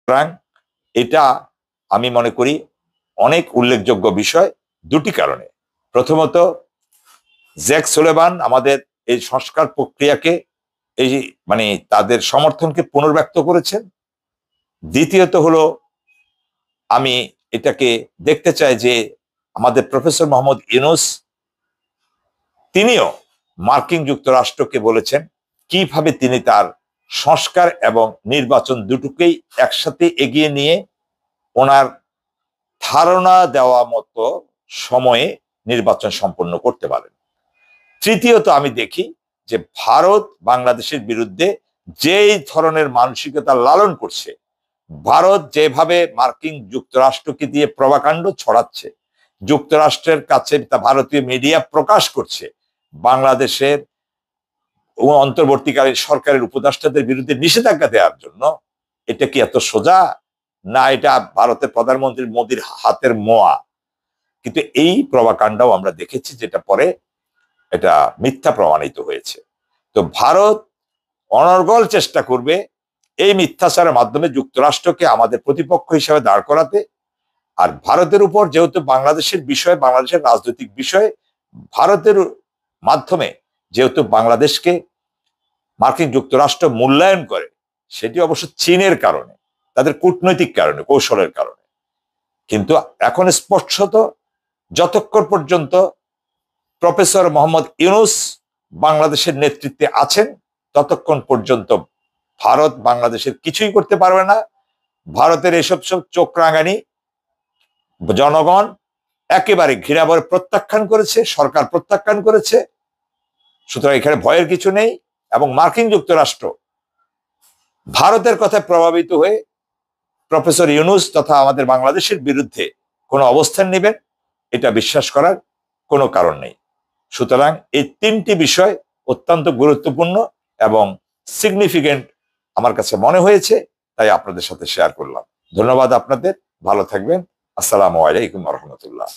সুতরাং এটা আমি মনে করি অনেক উল্লেখযোগ্য বিষয় দুটি কারণে। প্রথমত, জ্যাক সুলেভান আমাদের এই সংস্কার প্রক্রিয়াকে এই মানে তাদের সমর্থনকে পুনর্ব্যক্ত করেছেন। দ্বিতীয়ত হলো, আমি এটাকে দেখতে চাই যে আমাদের প্রফেসর মোহাম্মদ ইউনূস তিনিও মার্কিন যুক্তরাষ্ট্রকে বলেছেন কিভাবে তিনি তার সংস্কার এবং নির্বাচন দুটোকেই একসাথে এগিয়ে নিয়ে ওনার ধারণা দেওয়া মতো সময়ে নির্বাচন সম্পন্ন করতে পারেন। তৃতীয়ত, আমি দেখি যে ভারত বাংলাদেশের বিরুদ্ধে যেই ধরনের মানসিকতা লালন করছে, ভারত যেভাবে মার্কিন যুক্তরাষ্ট্রকে দিয়ে প্রভাকাণ্ড ছড়াচ্ছে, যুক্তরাষ্ট্রের কাছে তা ভারতীয় মিডিয়া প্রকাশ করছে বাংলাদেশের অন্তর্বর্তীকালীন সরকারের উপদেষ্টাদের বিরুদ্ধে নিষেধাজ্ঞা দেওয়ার জন্য, এটা কি এত সোজা? না এটা ভারতের প্রধানমন্ত্রী মোদির হাতের মোয়া? কিন্তু এই প্রভাকাণ্ডও আমরা দেখেছি, যেটা পরে এটা মিথ্যা প্রমাণিত হয়েছে। তো ভারত অনর্গল চেষ্টা করবে এই মিথ্যাচারের মাধ্যমে যুক্তরাষ্ট্রকে আমাদের প্রতিপক্ষ হিসেবে দাঁড় করাতে। আর ভারতের উপর যেহেতু বাংলাদেশের বিষয়, বাংলাদেশের রাজনৈতিক বিষয়, ভারতের মাধ্যমে যেহেতু বাংলাদেশকে মার্কিন যুক্তরাষ্ট্র মূল্যায়ন করে, সেটি অবশ্য চীনের কারণে, তাদের কূটনৈতিক কারণে, কৌশলের কারণে। কিন্তু এখন স্পষ্টত যতক্ষণ পর্যন্ত প্রফেসর মোহাম্মদ ইউনূস বাংলাদেশের নেতৃত্বে আছেন, ততক্ষণ পর্যন্ত ভারত বাংলাদেশের কিছুই করতে পারবে না। ভারতের এসব সব চোখ রাঙানি জনগণ একেবারে ঘৃণাভরে প্রত্যাখ্যান করেছে, সরকার প্রত্যাখ্যান করেছে। সুতরাং এখানে ভয়ের কিছু নেই। এবং মার্কিন যুক্তরাষ্ট্র ভারতের কথায় প্রভাবিত হয়ে প্রফেসর ইউনূস তথা আমাদের বাংলাদেশের বিরুদ্ধে কোনো অবস্থান নেবেন, এটা বিশ্বাস করার কোনো কারণ নেই। সুতরাং এই তিনটি বিষয় অত্যন্ত গুরুত্বপূর্ণ এবং সিগনিফিকেন্ট আমার কাছে মনে হয়েছে, তাই আপনাদের সাথে শেয়ার করলাম। ধন্যবাদ আপনাদের, ভালো থাকবেন। আসসালামু আলাইকুম ওয়া রাহমাতুল্লাহ।